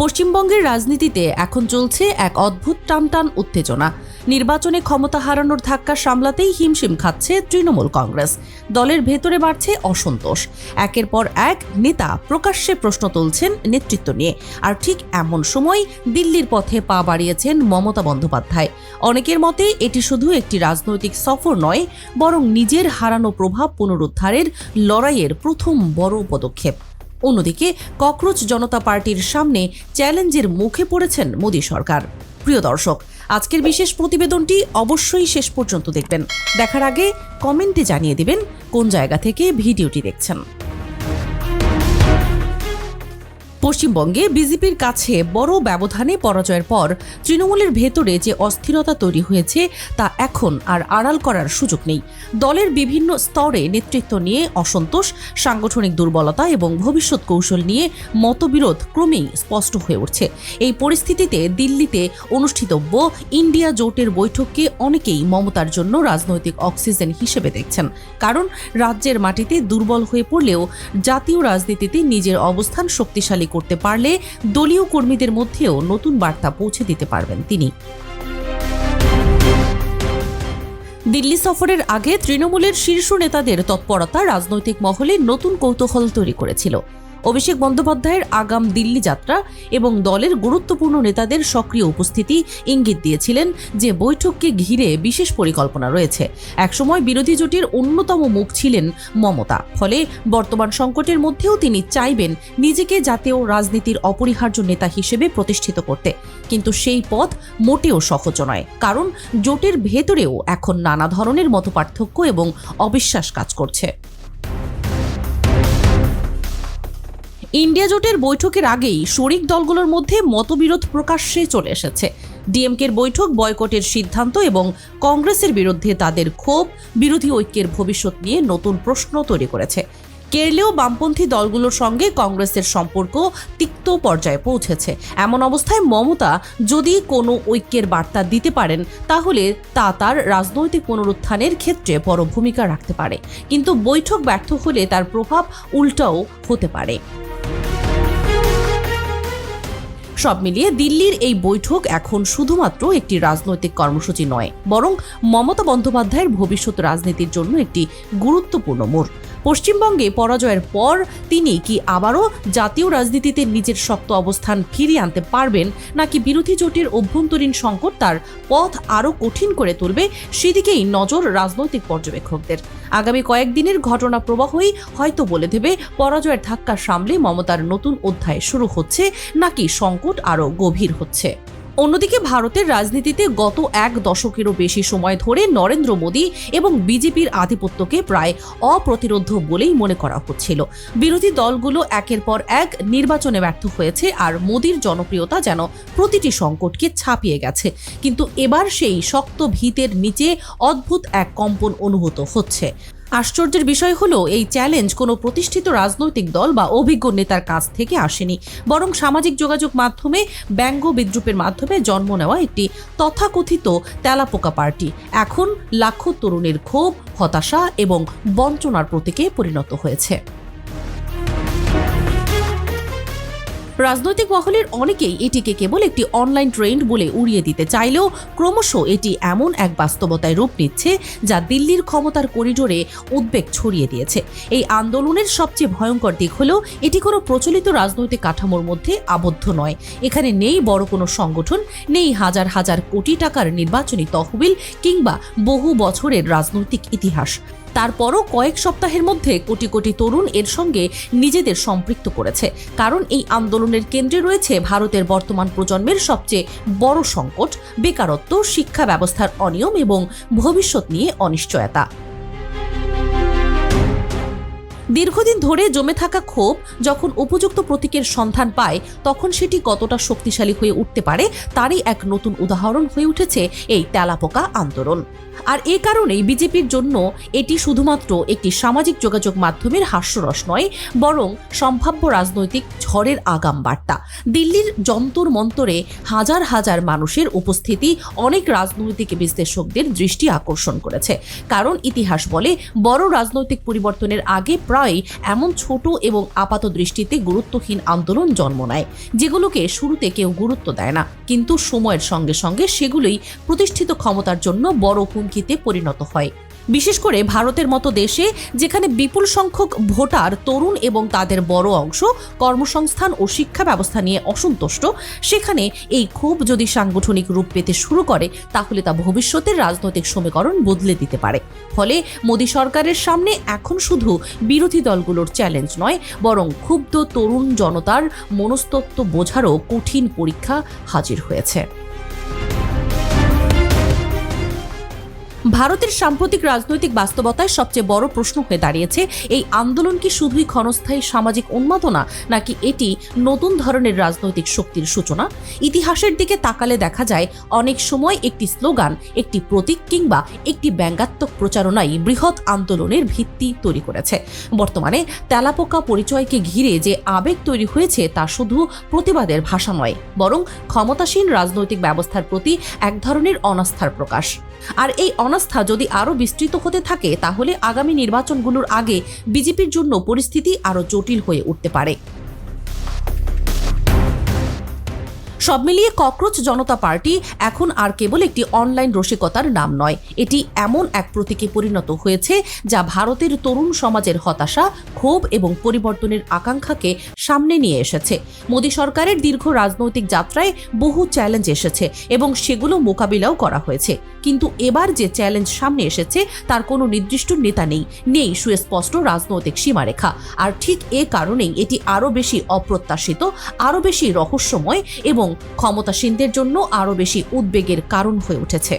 পশ্চিমবঙ্গের রাজনীতিতে এখন চলছে এক অদ্ভুত টানটান উত্তেজনা। নির্বাচনে ক্ষমতা হারানোর ধাক্কা সামলাতেই হিমশিম খাচ্ছে তৃণমূল কংগ্রেস। দলের ভেতরে বাড়ছে অসন্তোষ। একের পর এক নেতা প্রকাশ্যে প্রশ্ন তুলছেন নেতৃত্ব নিয়ে। আর ঠিক এমন সময় দিল্লির পথে পা বাড়িয়েছেন মমতা বন্দ্যোপাধ্যায়। অনেকের মতে এটি শুধু একটি রাজনৈতিক সফর নয়, বরং নিজের হারানো প্রভাব পুনরুদ্ধারের লড়াইয়ের প্রথম বড় পদক্ষেপ। অন্যদিকে ককরোচ জনতা পার্টির সামনে চ্যালেঞ্জের মুখে পড়েছেন মোদী সরকার। প্রিয় দর্শক, আজকের বিশেষ প্রতিবেদনটি অবশ্যই শেষ পর্যন্ত দেখবেন। দেখার আগে কমেন্টে জানিয়ে দিবেন কোন জায়গা থেকে ভিডিওটি দেখছেন। পশ্চিমবঙ্গে বিজেপির কাছে বড় ব্যবধানে পরাজয়ের পর তৃণমূলের ভেতরে যে অস্থিরতা তৈরি হয়েছে তা এখন আর আড়াল করার সুযোগ নেই। দলের বিভিন্ন স্তরে নেতৃত্ব নিয়ে অসন্তোষ, সাংগঠনিক দুর্বলতা এবং ভবিষ্যৎ কৌশল নিয়ে মতবিরোধ ক্রমেই স্পষ্ট হয়ে উঠছে। এই পরিস্থিতিতে দিল্লিতে অনুষ্ঠিতব্য ইন্ডিয়া জোটের বৈঠককে অনেকেই মমতার জন্য রাজনৈতিক অক্সিজেন হিসেবে দেখছেন। কারণ রাজ্যের মাটিতে দুর্বল হয়ে পড়লেও জাতীয় রাজনীতিতে নিজের অবস্থান শক্তিশালী করতে পারলে দলীয় কর্মীদের মধ্যেও নতুন বার্তা পৌঁছে দিতে পারবেন তিনি। দিল্লি সফরের আগে তৃণমূলের শীর্ষ নেতাদের তৎপরতা রাজনৈতিক মহলে নতুন কৌতূহল তৈরি করেছিল। অভিষেক বন্দ্যোপাধ্যায়ের আগাম দিল্লি যাত্রা এবং দলের গুরুত্বপূর্ণ নেতাদের সক্রিয় উপস্থিতি ইঙ্গিত দিয়েছিলেন যে বৈঠককে ঘিরে বিশেষ পরিকল্পনা রয়েছে। একসময় বিরোধী জোটের অন্যতম মুখ ছিলেন মমতা, ফলে বর্তমান সংকটের মধ্যেও তিনি চাইবেন নিজেকে জাতীয় রাজনীতির অপরিহার্য নেতা হিসেবে প্রতিষ্ঠিত করতে। কিন্তু সেই পথ মোটেও সহজ নয়, কারণ জোটের ভেতরেও এখন নানা ধরনের মতপার্থক্য এবং অবিশ্বাস কাজ করছে। ইন্ডিয়া জোটের বৈঠকের আগেই শরিক দলগুলোর মধ্যে মতবিরোধ প্রকাশ্যে চলে এসেছে। ডিএমকের বৈঠক বয়কটের সিদ্ধান্ত এবং কংগ্রেসের বিরুদ্ধে তাদের ক্ষোভ বিরোধী ঐক্যের ভবিষ্যৎ নিয়ে নতুন প্রশ্ন তৈরি করেছে। কেরলেও বামপন্থী দলগুলোর সঙ্গে কংগ্রেসের সম্পর্ক তিক্ত পর্যায়ে পৌঁছেছে। এমন অবস্থায় মমতা যদি কোনো ঐক্যের বার্তা দিতে পারেন, তাহলে তা তার রাজনৈতিক পুনরুত্থানের ক্ষেত্রে বড় ভূমিকা রাখতে পারে। কিন্তু বৈঠক ব্যর্থ হলে তার প্রভাব উল্টাও হতে পারে। সব মিলিয়ে দিল্লির এই বৈঠক এখন শুধুমাত্র একটি রাজনৈতিক কর্মসূচি নয়, বরং মমতা বন্দ্যোপাধ্যায়ের ভবিষ্যৎ রাজনীতির জন্য একটি গুরুত্বপূর্ণ মোড়। পশ্চিমবঙ্গে পরাজয়ের পর তিনি কি আবারও জাতীয় রাজনীতিতে নিজের শক্ত অবস্থান ফিরিয়ে আনতে পারবেন, নাকি বিরোধী জোটের অভ্যন্তরীণ সংকট তার পথ আরও কঠিন করে তুলবে, সেদিকেই নজর রাজনৈতিক পর্যবেক্ষকদের। আগামী কয়েকদিনের ঘটনা প্রবাহই হয়তো বলে দেবে পরাজয়ের ধাক্কা সামলে মমতার নতুন অধ্যায় শুরু হচ্ছে নাকি সংকট আরও গভীর হচ্ছে। অন্যদিকে ভারতের রাজনীতিতে গত এক দশকেরও বেশি সময় ধরে নরেন্দ্র মোদী এবং বিজেপির আধিপত্যকে প্রায় অপ্রতিরোধ্য বলেই মনে করা হচ্ছিল। বিরোধী দলগুলো একের পর এক নির্বাচনে ব্যর্থ হয়েছে, আর মোদীর জনপ্রিয়তা যেন প্রতিটি সংকটকে ছাপিয়ে গেছে। কিন্তু এবার সেই শক্ত ভিতের নিচে অদ্ভুত এক কম্পন অনুভূত হচ্ছে। আশ্চর্যের বিষয় হলো, এই চ্যালেঞ্জ কোনো প্রতিষ্ঠিত রাজনৈতিক দল বা অভিজ্ঞ নেতার কাছ থেকে আসেনি, বরং সামাজিক যোগাযোগ মাধ্যমে ব্যঙ্গ বিদ্রুপের মাধ্যমে জন্ম নেওয়া একটি তথাকথিত তেলাপোকা পার্টি এখন লাখো তরুণের ক্ষোভ, হতাশা এবং বঞ্চনার প্রতীকে পরিণত হয়েছে। রাজনৈতিক মহলের অনেকেই এটিকে কেবল একটি অনলাইন ট্রেন্ড বলে উড়িয়ে দিতে চাইলেও ক্রমশ এটি এমন এক বাস্তবতায় রূপ নিচ্ছে যা দিল্লির ক্ষমতার করিডোরে উদ্বেগ ছড়িয়ে দিয়েছে। এই আন্দোলনের সবচেয়ে ভয়ঙ্কর দিক হলো এটি কোনো প্রচলিত রাজনৈতিক কাঠামোর মধ্যে আবদ্ধ নয়। এখানে নেই বড় কোনো সংগঠন, নেই হাজার হাজার কোটি টাকার নির্বাচনী তহবিল কিংবা বহু বছরের রাজনৈতিক ইতিহাস। তারপরও কয়েক সপ্তাহের মধ্যে কোটি কোটি তরুণ এর সঙ্গে নিজেদের সম্পৃক্ত করেছে। কারণ এই আন্দোলনের কেন্দ্রে রয়েছে ভারতের বর্তমান প্রজন্মের সবচেয়ে বড় সংকট, বেকারত্ব, শিক্ষা ব্যবস্থার অনিয়ম এবং ভবিষ্যৎ নিয়ে অনিশ্চয়তা। দীর্ঘদিন ধরে জমে থাকা ক্ষোভ যখন উপযুক্ত প্রতীকের সন্ধান পায়, তখন সেটি কতটা শক্তিশালী হয়ে উঠতে পারে তারই এক নতুন উদাহরণ হয়ে উঠেছে এই তেলাপোকা আন্দোলন। আর এ কারণেই বিজেপির জন্য এটি শুধুমাত্র একটি সামাজিক যোগাযোগ মাধ্যমের হাস্যরস নয়, বরং সম্ভাব্য রাজনৈতিক ঝড়ের আগাম বার্তা। দিল্লির যন্তর মন্তরে হাজার হাজার মানুষের উপস্থিতি অনেক রাজনৈতিক বিশ্লেষকদের দৃষ্টি আকর্ষণ করেছে। কারণ ইতিহাস বলে, বড় রাজনৈতিক পরিবর্তনের আগে প্রায় প্রায় এমন ছোট এবং আপাত দৃষ্টিতে গুরুত্বহীন আন্দোলন জন্ম নেয়, যেগুলোকে শুরুতে কেউ গুরুত্ব দেয় না, কিন্তু সময়ের সঙ্গে সঙ্গে সেগুলোই প্রতিষ্ঠিত ক্ষমতার জন্য বড় হুমকিতে পরিণত হয়। বিশেষ করে ভারতের মতো দেশে, যেখানে বিপুল সংখ্যক ভোটার তরুণ এবং তাদের বড় অংশ কর্মসংস্থান ও শিক্ষা ব্যবস্থা নিয়ে অসন্তুষ্ট, সেখানে এই ক্ষোভ যদি সাংগঠনিক রূপ পেতে শুরু করে তাহলে তা ভবিষ্যতের রাজনৈতিক সমীকরণ বদলে দিতে পারে। ফলে মোদী সরকারের সামনে এখন শুধু বিরোধী দলগুলোর চ্যালেঞ্জ নয়, বরং ক্ষুব্ধ তরুণ জনতার মনস্তত্ত্ব বোঝারও কঠিন পরীক্ষা হাজির হয়েছে। ভারতের সাম্প্রতিক রাজনৈতিক বাস্তবতায় সবচেয়ে বড় প্রশ্ন হয়ে দাঁড়িয়েছে, এই আন্দোলন কি শুধুই ক্ষণস্থায়ী সামাজিক উন্মাদনা, নাকি এটি নতুন ধরনের রাজনৈতিক শক্তির সূচনা? ইতিহাসের দিকে তাকালে দেখা যায় অনেক সময় একটি স্লোগান, একটি প্রতীক কিংবা একটি ব্যঙ্গাত্মক প্রচারণাই বৃহৎ আন্দোলনের ভিত্তি তৈরি করেছে। বর্তমানে তেলাপোকা পরিচয়কে ঘিরে যে আবেগ তৈরি হয়েছে তা শুধু প্রতিবাদের ভাষা নয়, বরং ক্ষমতাসীন রাজনৈতিক ব্যবস্থার প্রতি এক ধরনের অনাস্থার প্রকাশ। আর এই অনাস্থা যদি আরও বিস্তৃত হতে থাকে তাহলে আগামী নির্বাচনগুলোর আগে বিজেপির জন্য পরিস্থিতি আরও জটিল হয়ে উঠতে পারে। সব মিলিয়ে ককরোচ জনতা পার্টি এখন আর কেবল একটি অনলাইন রসিকতার নাম নয়, এটি এমন এক প্রতীকে পরিণত হয়েছে যা ভারতের তরুণ সমাজের হতাশা, ক্ষোভ এবং পরিবর্তনের আকাঙ্ক্ষাকে সামনে নিয়ে এসেছে। মোদী সরকারের দীর্ঘ রাজনৈতিক যাত্রায় বহু চ্যালেঞ্জ এসেছে এবং সেগুলো মোকাবিলাও করা হয়েছে, কিন্তু এবার যে চ্যালেঞ্জ সামনে এসেছে তার কোনো নির্দিষ্ট নেতা নেই সুস্পষ্ট রাজনৈতিক সীমারেখা। আর ঠিক এ কারণেই এটি আরও বেশি অপ্রত্যাশিত, আরও বেশি রহস্যময় এবং ক্ষমতাসীনদের জন্য আরও বেশি উদ্বেগের কারণ হয়ে উঠেছে।